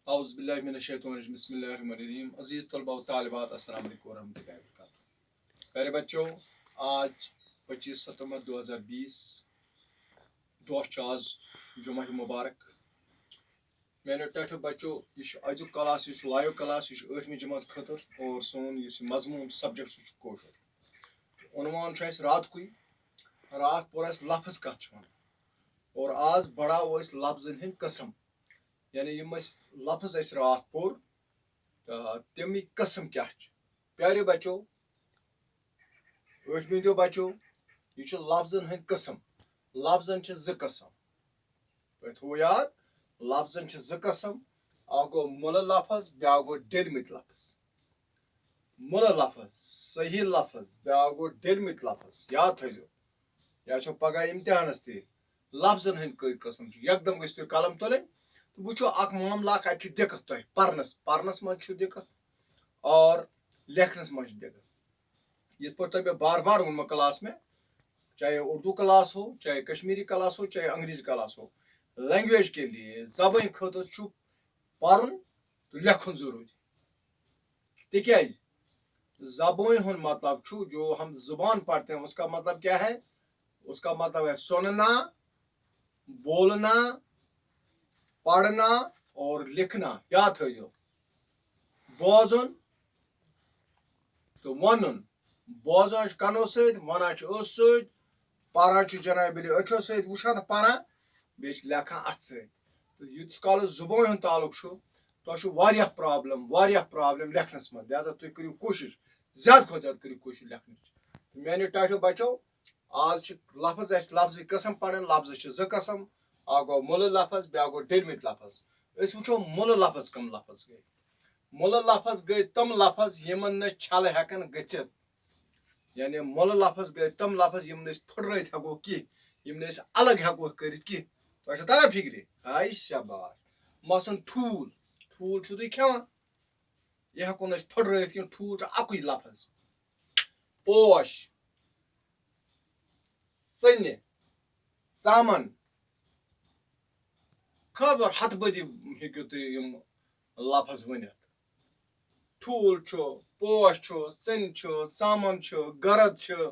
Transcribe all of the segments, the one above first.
اعوذ باللہ من الشیطان الرجیم بسم اللہ الرحمن الرحیم عزیز طلباء و طالبات السلام علیکم ورحمۃ اللہ وبرکاتہ. پیارے بچوں، آج 25 ستمبر 2020 دہ آز جمعہ مبارک. میانو ٹھٹھو بچو یہ ازیک کلاس یہ لائیو کلاس یہ 8ویں جماعت خاطر اور سون یہ مضمون سبجیکٹ کوشر. عنوان اس رات کوئی رات پور اس لفظ کت اور آز بڑھاو اس لفظن ہند قسم، یعنی یم لفظ اس رات پور تمی قسم کیا. پیارے بچو 8ویں بچو یہ لفظن ہند قسم. لفظن ز قسم تھو یاد. لفظن ز قسم. اکھ گو مل لفظ بیاکھ گو ڈیلمت لفظ. مل لفظ صحیح لفظ بیاکھ گو ڈیلمت لفظ. یاد تھو یا چھو پگہ امتحانس تھی لفظن ہند کئی قسم. یکدم گھو تھی قلم تلن تو وچو اخ معاملہ اتھ دقت تہ پرنس مز دقت اور لکھنس مز دقت. یت پہ تہ بار بار وون کلاس میں، چاہے اردو کلاس ہو، چاہے کشمیری کلاس ہو، چاہے انگریزی کلاس ہو، لینگویج کے لیے زبان خاطر پرن تو لکھن ضروری. تکیاز زبان ہند مطلب جو ہم زبان پڑھتے ہیں اس کا مطلب کیا ہے؟ اس کا مطلب ہے سننا، بولنا، پڑھنا اور لکھنا. یاد تھو بوزن تو ونن. بوزان کنو ست، ونان اس ست، پران جناب اچھو ست وچھان تو پران بیس لکھان ات ست. یوتس کال زبان ہند تعلق تہ پرابلم لکھنس من. لہذا تھی کرو کوشش زیادہ کھت زیادہ کرو کوشش لکھنچ. میانو ٹاٹھو بچو آج لفظ اس لفظ قسم پڑھن. لفظ ز قسم. اکھ گو مل لفظ بیاکھ گو ڈیلمت لفظ. اس وچھو مل لفظ کم لفظ گئی. مل لفظ گئی تم لفظ یمن ن چھل ہیکن گژھت. یعنی مل لفظ گئی تم لفظ یم پھٹرت ہیکو کی، یم الگ ہیکو کرت کی. تہ تران فکر ہائی شاباش. مثلاً ٹھول. ٹھول چھو تھی کھیوان، یہ ہیکو پھٹرت کی. ٹھول اکوئی لفظ. پوش، ژنہ، ژامن، خبر ہتھ بدی ہیکو تھی یم لفظ ونت. ٹھول چھو، پوش چھو، ژنہ چھو، ژامن چھو، گرد چھو،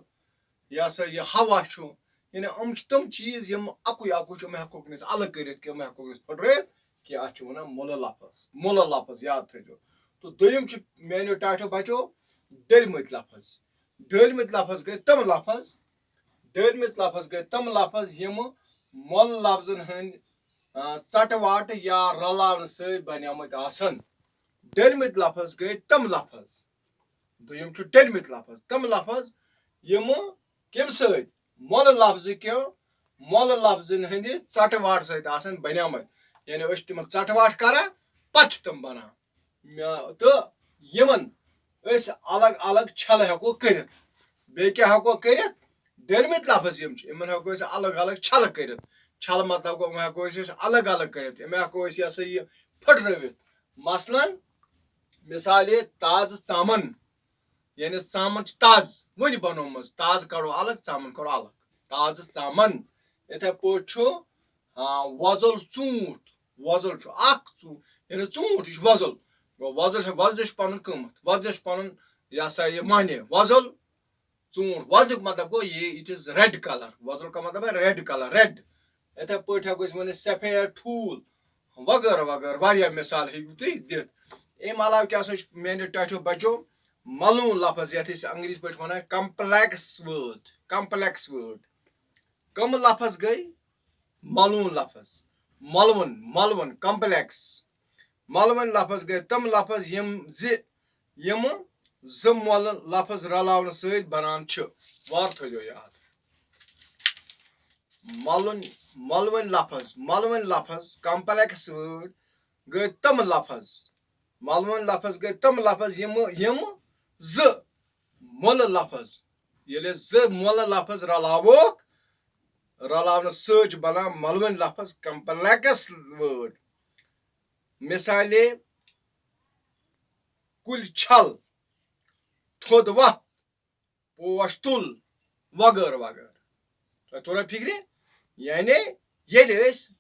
یہ سا یہ ہوا چھو. یعنی تم چیز یم اکوئی یم ہیکو الگ کرت کہ یم ہیکو پھٹرت کہ اتھ ونان مل لفظ. مل لفظ یاد تھو. تو دویم میانو ٹاٹھو بچو ڈیلمت لفظ. ڈیلمت لفظ گئی تم لفظ. ڈیلمت لفظ گئی تم لفظ یم مل لفظن ہند ژٹ واٹ یا رلاون ست بنیامت آسن. ڈیلمت لفظ گئی تم لفظ. دویم ڈیلمت لفظ تم لفظ یم کم ست مل لفظ کیو مل لفظن ہند ژٹ واٹ ست آسن بنیامت. یعنی اس تم ژٹ واٹ کران پتہ تم بنان. تو یمن اس الگ الگ چھل ہیکو کرت. بی کیا ہیکو کرت؟ ڈیلمت لفظ یم ہیکو الگ الگ چھل کرت. چھل مطلب گو ہیکو الگ الگ کرت. ہیکو یہ سا یہ پھٹرت. مثال تاز ژامن. یعنی ژامن تاز ون بنومز. تاز کڑو الگ، ژامن کڑو الگ. تاز ژامن. اتھے پٲٹھۍ وۄزُل ژوٗنٛٹھ. وۄزُل اکھ یعنی ژوٗنٛٹھ یہ وۄزُل گو. وۄزلس پنن قۭمت، وۄزلس پنن یہ سا یہ معنی. وۄزُل ژوٗنٛٹھ. وۄزلیُک مطلب گو یہ اٹ از ریڈ کلر. وۄزُل کا مطلب ہے ریڈ کلر، ریڈ. اتھے پٲٹھۍ ہیکو ؤنِتھ سفید ٹھوٗل وغیرہ وغیرہ. واریاہ مثال ہیٚکِو تُہۍ دِتھ. امہِ علاوٕ کیاہ سا میانیو ٹاٹھیو بچو ملوٗن لفظ یتھ أسۍ انگریزی پٲٹھۍ ونان کمپلیکس وٲڈ. کمپلیکس وٲڈ کم لفظ گئی ملوٗن لفظ. ملوُن ملوُن کمپلیکس. ملوٕنۍ لفظ گئی تم لفظ یم زٕ مۄلہٕ لفظ رلاونہٕ سۭتۍ بنان چھِ. وار تھٲیزیو یاد. ملوٕنۍ لفظ کمپلیکس وٲڈ گئی تم لفظ. ملوٕنۍ لفظ گئی تم لفظ یم زٕ مۄلہٕ لفظ. ییٚلہِ زٕ مۄلہٕ لفظ رلاونہٕ سۭتۍ چھِ بنان ملوٕنۍ لفظ کمپلیکس وٲڈ. مثالے کُلۍ چھل، تھوٚد وتھ، پوش تُل وغیرہ وغیرہ. تۄہہِ توٚرا فکرِ؟ یعنی ییٚلہِ أسۍ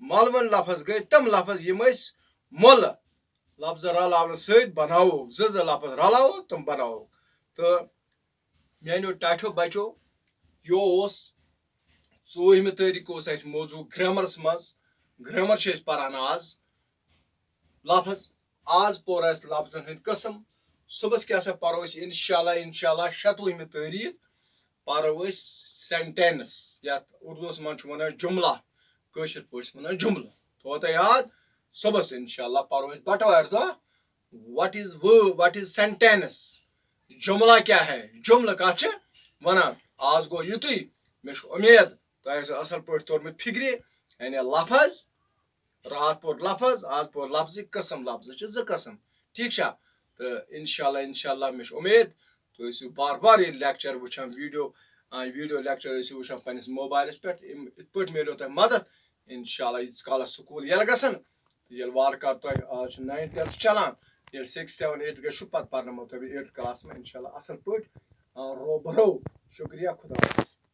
ملوٕنۍ لفظ گٔے تِم لفظ یم أسۍ مۄلہٕ لفظ رلاونہٕ سۭتۍ بناوو زٕ لفظ رلاوو تِم بناوو. تہٕ میانیو ٹاٹھیو بچو یہِ اوس 4مہِ تٲریٖخ اوس اَسہِ موضوٗع گرٛیمرس منٛز. گرٛیمر چھِ أسۍ پران آز. لفظ آز پوٚر اَسہِ لفظن ہٕنٛدۍ قٕسم. صبحس کیٛاہ سا پرو أسۍ انشاءاللہ 26مہِ تٲریٖخ پرو أسۍ سینٹینس یتھ اردوٗوس منٛز چھِ ونان جملہ کٲشِر پٲٹھۍ چھِ ونان جملہٕ. تھوٚو تۄہہِ یاد؟ صبحس انشاءاللہ پرو أسۍ بٹوارِ دۄہ وٹ از سینٹینس. جملہ کیٛاہ ہے جملہٕ کتھ چھِ ونان. آز گوٚو یُتُے. مےٚ چھُ اُمید تۄہہِ آسیو اصل پٲٹھۍ توٚرمُت فکرِ. یعنی لفظ راتھ پوٚر لفظ آز پوٚر لفظٕکۍ قٕسم. لفظ چھِ 2 قٕسم. ٹھیٖک چھا؟ تہٕ انشاءاللہ مےٚ چھُ اُمید تُہۍ ٲسِو بار بار یہِ لیکچر وٕچھان ویٖڈیو لیکچر ٲسِو وٕچھان پننِس موبایلس پٮ۪ٹھ. یِتھ پٲٹھۍ میلیو تۄہہِ مدد انشاءاللہ ییٖتِس کالس سکوٗل ییٚلہِ گژھن. ییٚلہِ وارٕ کار تۄہہِ آز چھُ 9th 10th چلان ییٚلہِ 6th 7th 8th گژھِو پتہٕ پرناوو تۄہہِ بہٕ 8th کلاس منٛز انشاءاللہ اصل پٲٹھۍ. رو برو. شُکریہ. خدا حافظ.